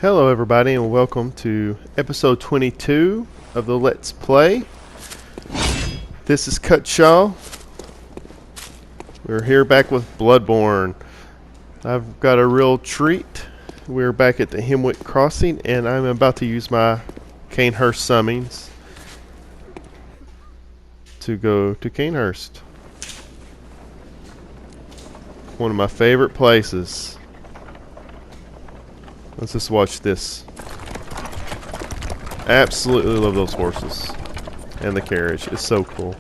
Hello everybody and welcome to episode 22 of the Let's Play. This is Cutshaw. We're here back with Bloodborne. I've got a real treat. We're back at the Hemwick Crossing and I'm about to use my Canehurst summons to go to Canehurst. One of my favorite places. Let's just watch this. Absolutely love those horses. And the carriage. It's so cool.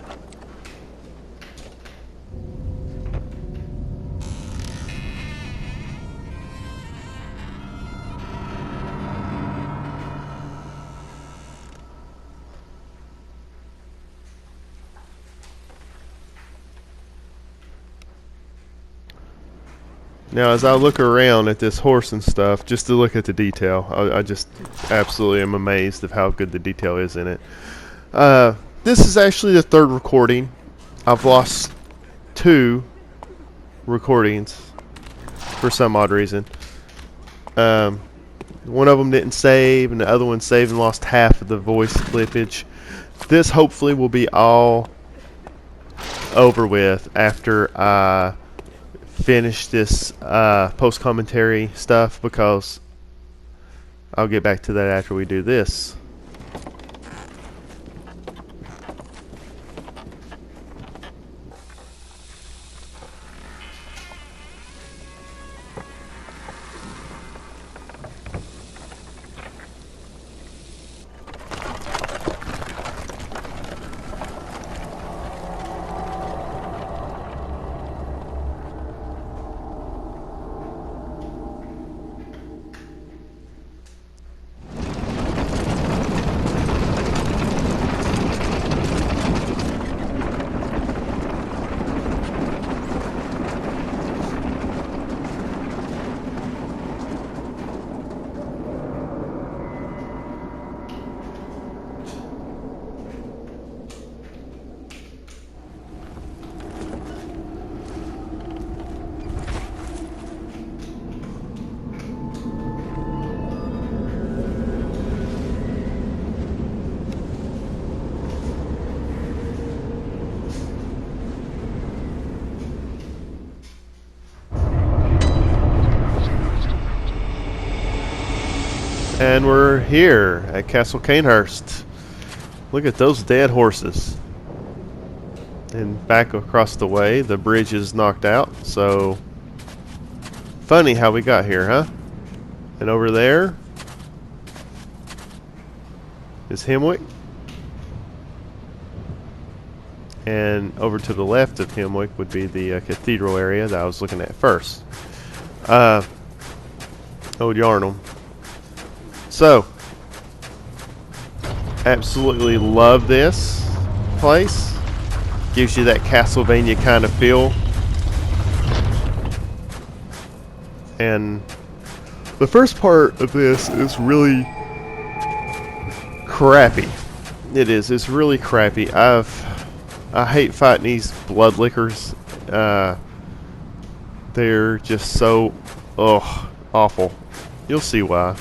Now, as I look around at this horse and stuff, just to look at the detail, I just absolutely am amazed of how good the detail is in it. This is actually the third recording. I've lost 2 recordings for some odd reason. One of them didn't save, and the other one saved and lost half of the voice clippage. This hopefully will be all over with after I finish this post commentary stuff, because I'll get back to that after we do this. And we're here at Castle Canehurst. Look at those dead horses. And back across the way, the bridge is knocked out. So, funny how we got here, huh? And over there is Hemwick. And over to the left of Hemwick would be the cathedral area that I was looking at first. Old Yarnum. So, absolutely love this place. Gives you that Castlevania kind of feel. And the first part of this is really crappy. It is. It's really crappy. I hate fighting these blood lickers. They're just so awful. You'll see why.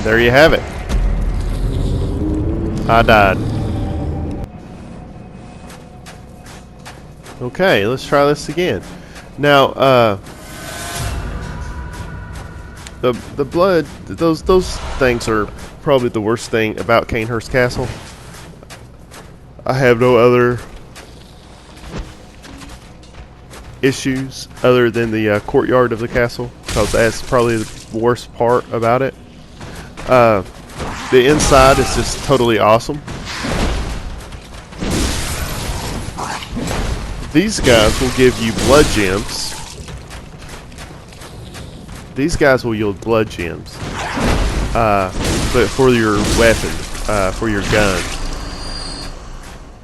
There you have it. I died. Okay, let's try this again. Now, the blood, those things are probably the worst thing about Canehurst Castle. I have no other issues other than the courtyard of the castle, because that's probably the worst part about it. The inside is just totally awesome. These guys will give you blood gems. These guys will yield blood gems. But for your weapon, for your gun,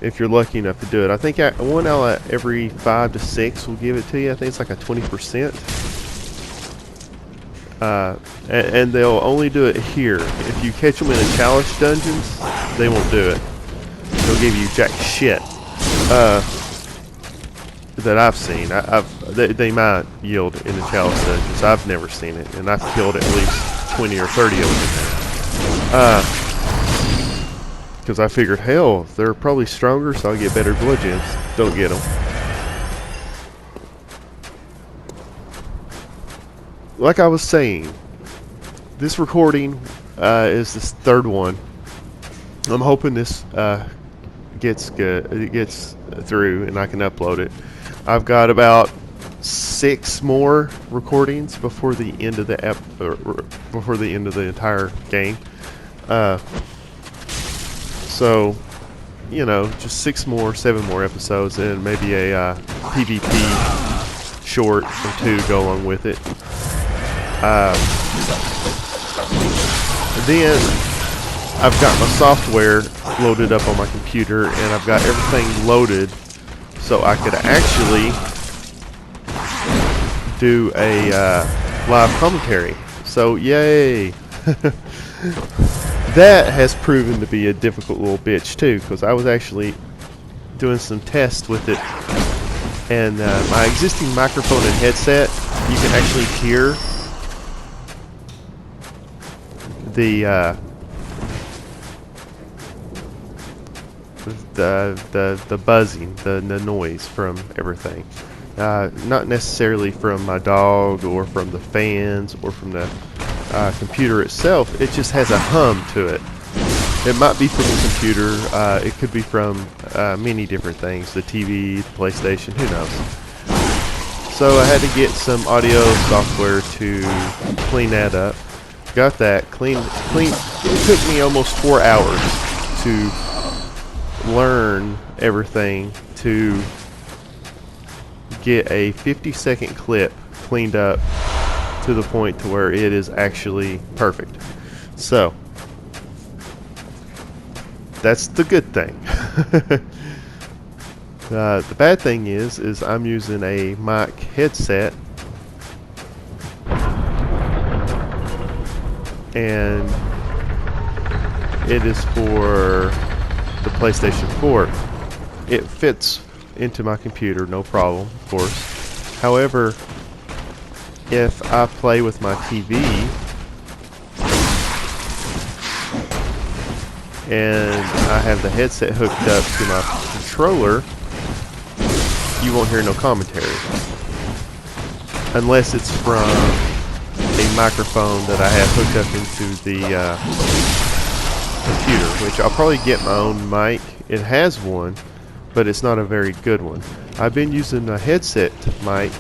if you're lucky enough to do it. I think one out of every 5 to 6 will give it to you. I think it's like a 20%. And they'll only do it here. If you catch them in a challenge dungeons, they won't do it. They'll give you jack shit. That I've seen. They might yield in the challenge dungeons. I've never seen it, and I've killed at least 20 or 30 of them. Because I figured, hell, they're probably stronger, so I'll get better blood gems. Don't get them. Like I was saying, this recording is this third one. I'm hoping this gets good. It gets through, and I can upload it. I've got about 6 more recordings before the end of the before the end of the entire game. So, you know, just 7 more episodes, and maybe a PvP short or 2 go along with it. Then I've got my software loaded up on my computer, and I've got everything loaded so I could actually do a live commentary. So yay! That has proven to be a difficult little bitch too, because I was actually doing some tests with it, and my existing microphone and headset, you can actually hear the buzzing, the noise from everything. Not necessarily from my dog or from the fans or from the computer itself. It just has a hum to it. It might be from the computer. It could be from many different things. The TV, the PlayStation, who knows. So I had to get some audio software to clean that up. Got that clean. It took me almost 4 hours to learn everything to get a 50-second clip cleaned up to the point to where it is actually perfect. So that's the good thing. The bad thing is I'm using a mic headset, and it is for the PlayStation 4. It fits into my computer, no problem, of course. However, if I play with my TV and I have the headset hooked up to my controller, you won't hear no commentary. Unless it's from a microphone that I have hooked up into the computer, which I'll probably get my own mic. It has one, but it's not a very good one. I've been using a headset mic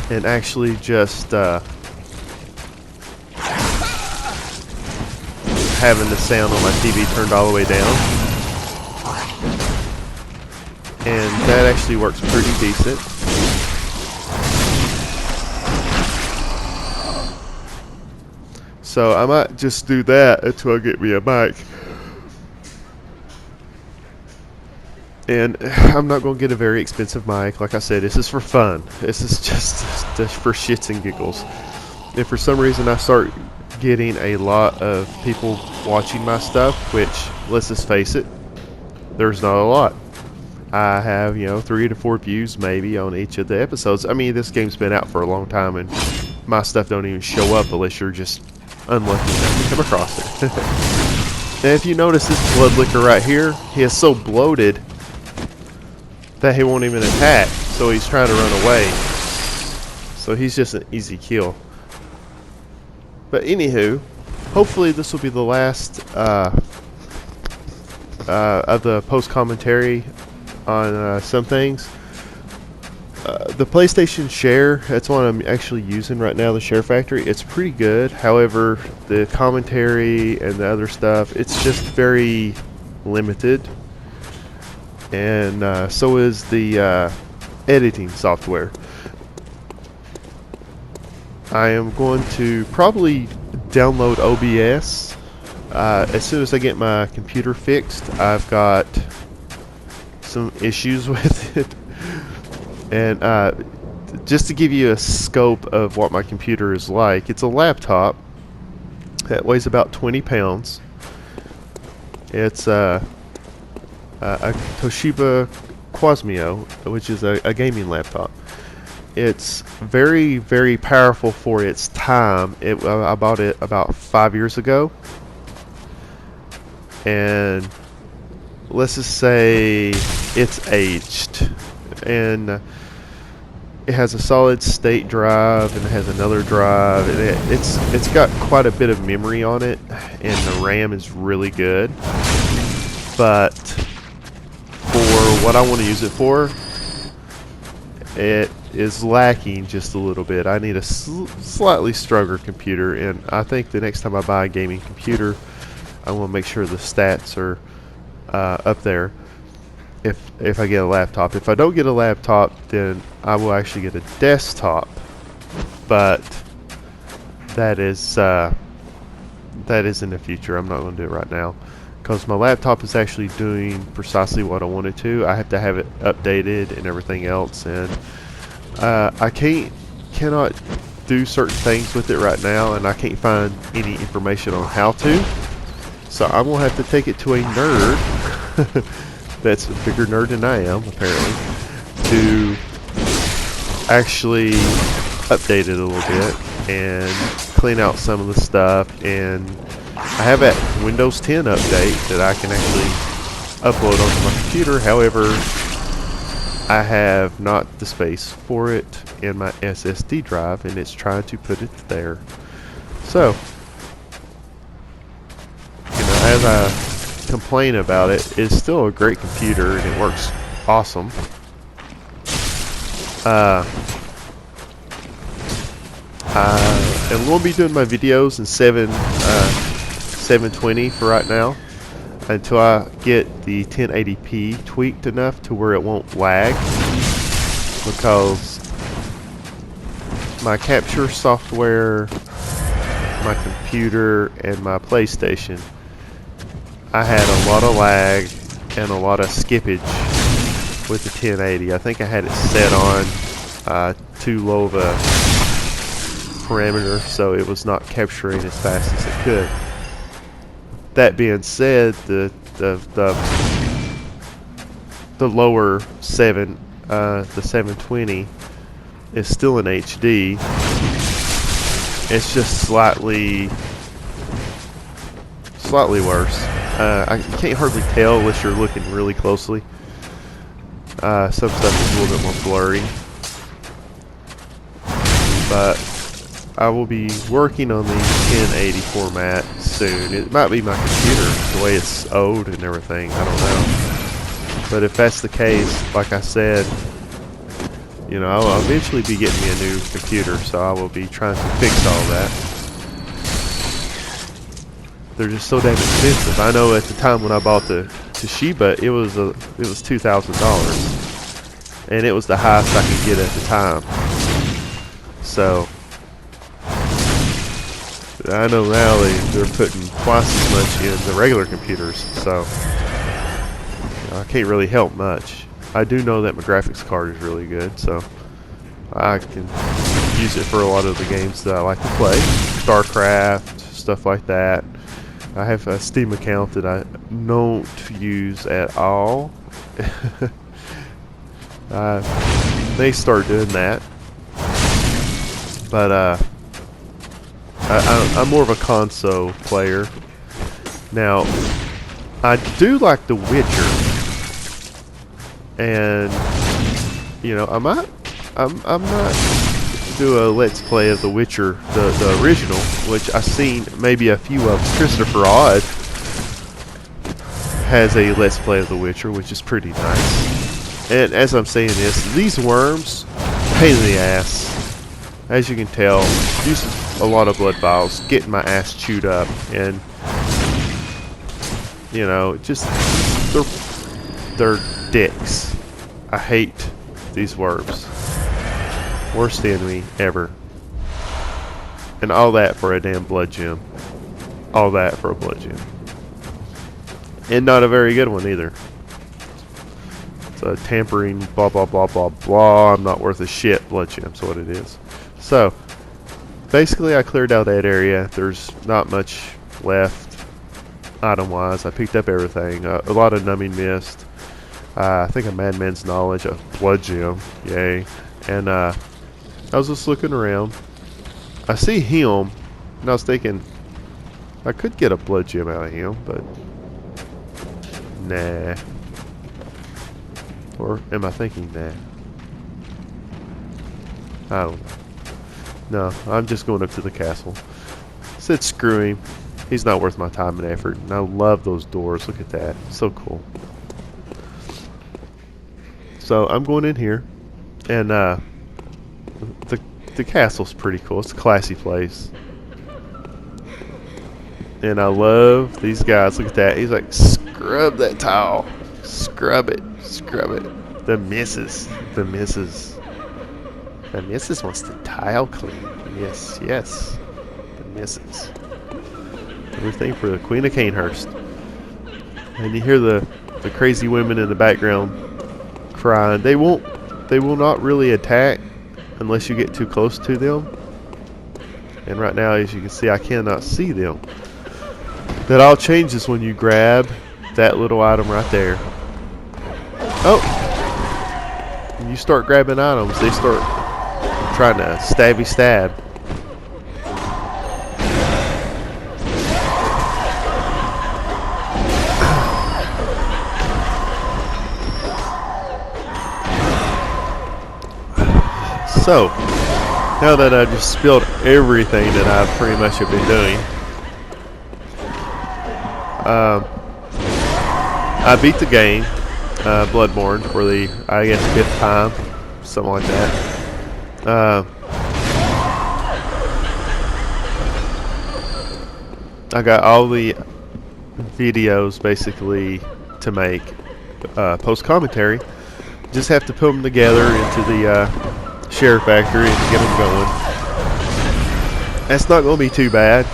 and actually just having the sound on my TV turned all the way down, and that actually works pretty decent. So I might just do that until I get me a mic. And I'm not going to get a very expensive mic. Like I said, this is for fun. This is just for shits and giggles. If for some reason I start getting a lot of people watching my stuff, which, let's just face it, there's not a lot. I have, 3 to 4 views maybe on each of the episodes. I mean, this game's been out for a long time, and my stuff don't even show up unless you're just unlucky enough to come across it. And if you notice this blood licker right here, he is so bloated that he won't even attack, so he's trying to run away. So he's just an easy kill. But anywho, hopefully this will be the last of the post commentary on some things. The PlayStation Share, that's what I'm actually using right now, the Share Factory. It's pretty good. However, the commentary and the other stuff, it's just very limited. And so is the editing software. I am going to probably download OBS as soon as I get my computer fixed. I've got some issues with it, and just to give you a scope of what my computer is like, it's a laptop that weighs about 20 pounds. It's a Toshiba Quasmio, which is a gaming laptop. It's very, very powerful for its time. I bought it about 5 years ago, and let's just say it's aged, and it has a solid state drive, and it has another drive, and it's got quite a bit of memory on it, and the RAM is really good. But for what I want to use it for, it is lacking just a little bit. I need a slightly stronger computer, and I think the next time I buy a gaming computer, I want to make sure the stats are up there. If I get a laptop. If I don't get a laptop, then I will actually get a desktop. But that is in the future. I'm not going to do it right now, because my laptop is actually doing precisely what I wanted to. I have to have it updated and everything else, and I cannot do certain things with it right now, and I can't find any information on how to. So I'm gonna have to take it to a nerd that's a bigger nerd than I am, apparently, to actually update it a little bit and clean out some of the stuff. And I have that Windows 10 update that I can actually upload onto my computer. However, I have not the space for it in my SSD drive, and it's trying to put it there. So, you know, as I complain about it, it's still a great computer and it works awesome. And we'll be doing my videos in 720 for right now, until I get the 1080p tweaked enough to where it won't lag, because my capture software, my computer, and my PlayStation, I had a lot of lag and a lot of skippage with the 1080. I think I had it set on too low of a parameter, so it was not capturing as fast as it could. That being said, the lower 7, the 720, is still in HD. It's just slightly worse. I can't hardly tell unless you're looking really closely. Some stuff is a little bit more blurry, but I will be working on the 1080 format soon. It might be my computer, the way it's old and everything, I don't know. But if that's the case, like I said, you know, I'll eventually be getting me a new computer, so I will be trying to fix all that. They're just so damn expensive. I know at the time when I bought the Toshiba, it was $2,000, and it was the highest I could get at the time. So I know now they're putting twice as much in the regular computers, so you know, I can't really help much. I do know that my graphics card is really good, so I can use it for a lot of the games that I like to play. StarCraft, stuff like that. I have a Steam account that I don't use at all. They start doing that, but I'm more of a console player. Now, I do like The Witcher, and you know, I might do a let's play of The Witcher, the original, which I've seen maybe a few of. Christopher Odd has a let's play of The Witcher, which is pretty nice. And as I'm saying this, these worms, pain in the ass. As you can tell, using a lot of blood vials, getting my ass chewed up, and you know, just they're dicks. I hate these worms. Worst enemy ever. And all that for a damn blood gem. All that for a blood gem. And not a very good one either. It's a tampering, blah, blah, blah, blah, blah. I'm not worth a shit. Blood gem's what it is. So, basically, I cleared out that area. There's not much left item-wise. I picked up everything. A lot of numbing mist. I think a madman's knowledge, a blood gem. Yay. And I was just looking around. I see him, and I was thinking, I could get a blood gem out of him, but nah. Or am I thinking nah? I don't know. No, I'm just going up to the castle. Said screw him. He's not worth my time and effort. And I love those doors. Look at that. So cool. So I'm going in here, and the castle's pretty cool. It's a classy place. And I love these guys. Look at that. He's like, scrub that tile. Scrub it. Scrub it. The missus. The missus. The missus wants the tile clean. Yes, yes. The missus. Everything for the Queen of Canehurst. And you hear the crazy women in the background crying. They will not really attack unless you get too close to them. And right now, as you can see, I cannot see them. That all changes when you grab that little item right there. Oh! When you start grabbing items, they start trying to stabby stab. So, now that I just spilled everything that I pretty much have been doing, I beat the game, Bloodborne, for the, I guess, 5th time, something like that. I got all the videos basically to make post commentary. Just have to put them together into the share factory and get them going. That's not going to be too bad.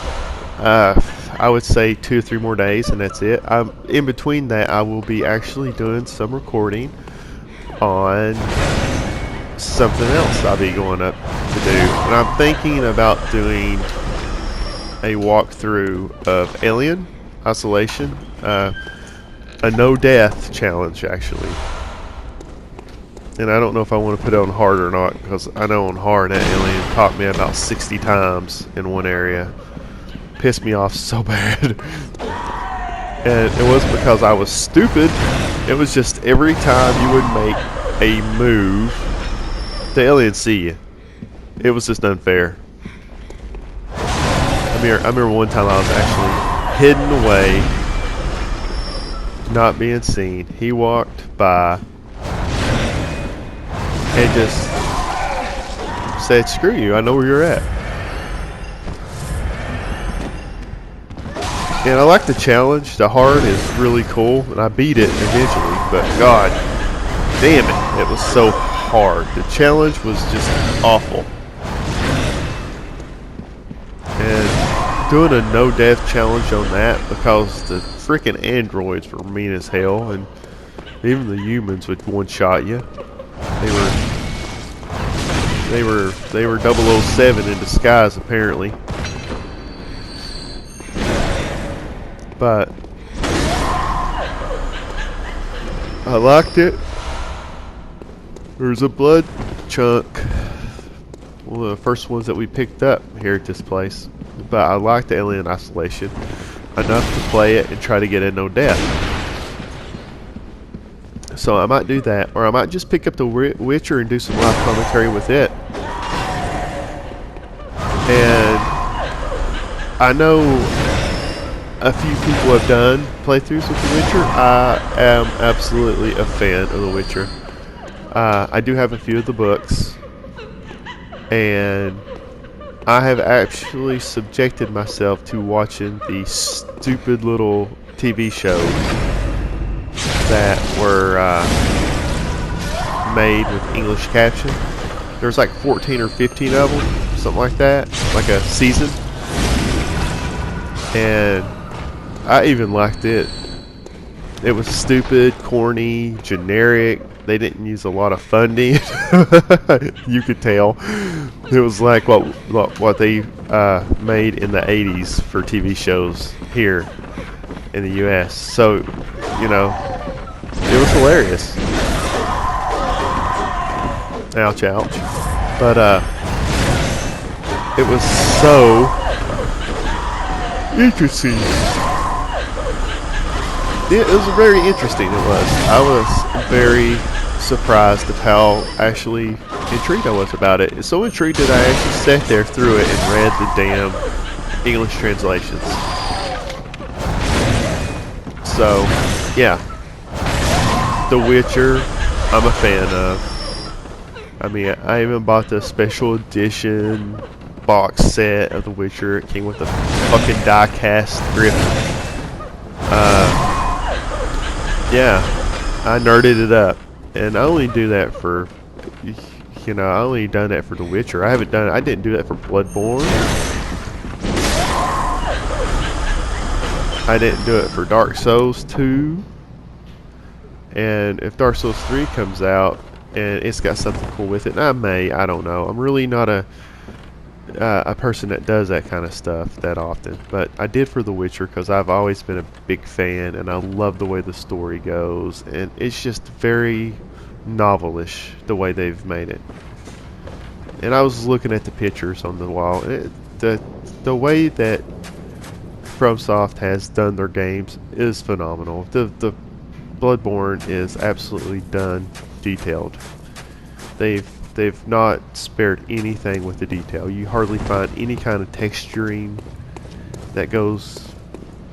I would say 2 or 3 more days, and that's it. In between that, I will be actually doing some recording on something else I'll be going up to do. And I'm thinking about doing a walkthrough of Alien Isolation, a no-death challenge, actually. And I don't know if I want to put it on hard or not, because I know on hard that alien caught me about 60 times in one area. Pissed me off so bad. And it wasn't because I was stupid. It was just every time you would make a move, the aliens see you. It was just unfair. I remember one time I was actually hidden away, not being seen. He walked by and just said, screw you, I know where you're at. And I like the challenge. The hard is really cool, and I beat it eventually, but god damn it, it was so hard. The challenge was just awful. And doing a no-death challenge on that, because the freaking androids were mean as hell, and even the humans would one-shot you. They were 007 in disguise, apparently. But I liked it. There's a blood chunk, one of the first ones that we picked up here at this place. But I liked the Alien Isolation enough to play it and try to get a no death. So I might do that, or I might just pick up the Witcher and do some live commentary with it. And I know a few people have done playthroughs with The Witcher. I am absolutely a fan of The Witcher. I do have a few of the books, and I have actually subjected myself to watching the stupid little TV shows that were made with English caption. There's like 14 or 15 of them, something like that, like a season. And I even liked it. It was stupid, corny, generic. They didn't use a lot of funding. You could tell. It was like what they made in the 80s for TV shows here in the U.S. So, you know, it was hilarious. Ouch, ouch. But it was so interesting. It was very interesting. It was. I was very surprised of how actually intrigued I was about it. It's so intrigued that I actually sat there through it and read the damn English translations. So, yeah. The Witcher, I'm a fan of. I mean, I even bought the special edition box set of The Witcher. It came with a fucking die-cast grip. Yeah, I nerded it up, and I only do that for, you know, I only done that for The Witcher. I didn't do that for Bloodborne. I didn't do it for Dark Souls 2. And if Dark Souls 3 comes out and it's got something cool with it, I don't know. I'm really not a person that does that kind of stuff that often, but I did for The Witcher because I've always been a big fan and I love the way the story goes, and it's just very novelish the way they've made it. And I was looking at the pictures on the wall. The way that FromSoft has done their games is phenomenal. The Bloodborne is absolutely done detailed. They've not spared anything with the detail. You hardly find any kind of texturing that goes,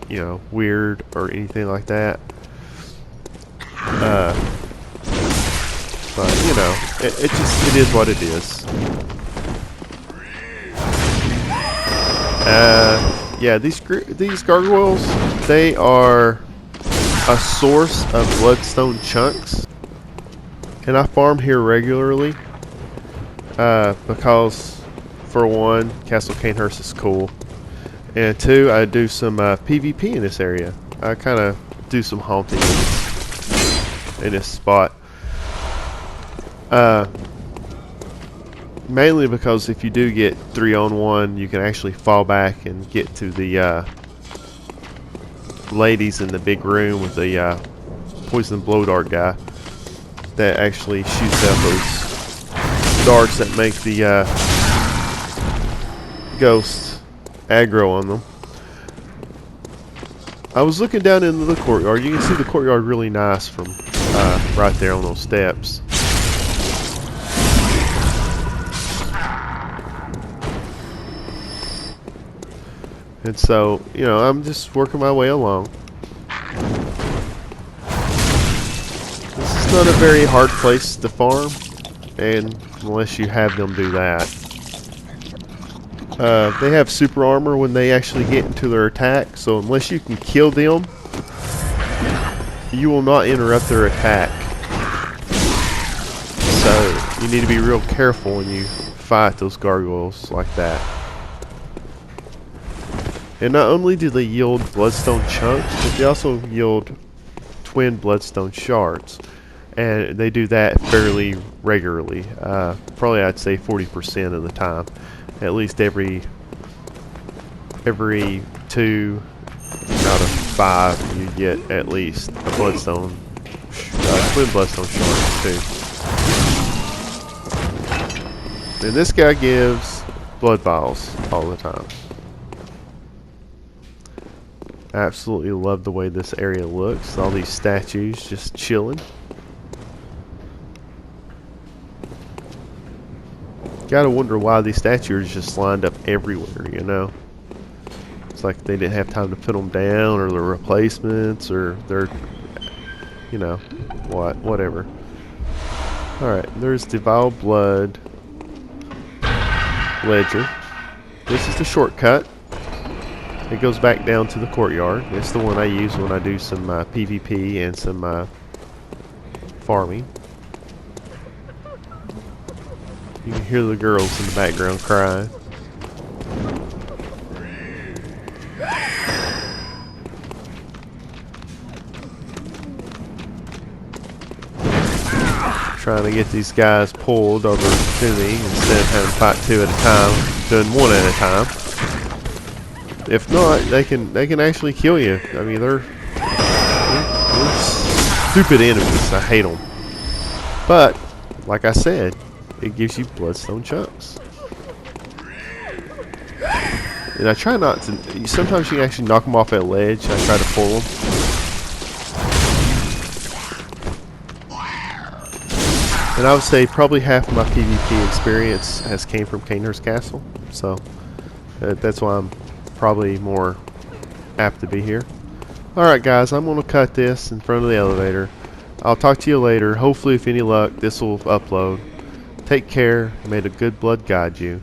you know, weird or anything like that. But you know, it is what it is. Yeah, these gargoyles, they are a source of bloodstone chunks, and I farm here regularly because, for one, Castle Canehurst is cool, and two, I do some PvP in this area. I kind of do some haunting in this spot. Mainly because if you do get 3-on-1, you can actually fall back and get to the ladies in the big room with the poison blow dart guy that actually shoots out those darts that make the ghosts aggro on them. I was looking down into the courtyard. You can see the courtyard really nice from right there on those steps. And so, you know, I'm just working my way along. This is not a very hard place to farm, and unless you have them do that. They have super armor when they actually get into their attack, so unless you can kill them, you will not interrupt their attack. So, you need to be real careful when you fight those gargoyles like that. And not only do they yield bloodstone chunks, but they also yield twin bloodstone shards. And they do that fairly regularly. Probably I'd say 40% of the time. At least every 2 out of 5 you get at least a bloodstone, twin bloodstone shards too. And this guy gives blood vials all the time. I absolutely love the way this area looks. All these statues just chilling. Gotta wonder why these statues just lined up everywhere, you know? It's like they didn't have time to put them down, or they're replacements, or they're, you know, whatever. Alright, there's the Vile Blood Ledger. This is the shortcut. It goes back down to the courtyard. It's the one I use when I do some PvP and some farming. You can hear the girls in the background crying. trying to get these guys pulled over to me instead of having to fight two at a time, doing one at a time. If not, they can actually kill you. I mean, they're stupid enemies. I hate them. But like I said, it gives you bloodstone chunks. And I try not to. Sometimes you can actually knock them off at a ledge. I try to pull them. And I would say probably half of my PvP experience has came from Cainhurst Castle. So that's why I'm probably more apt to be here. Alright guys, I'm going to cut this in front of the elevator. I'll talk to you later. Hopefully, if any luck, this will upload. Take care. May the good blood guide you.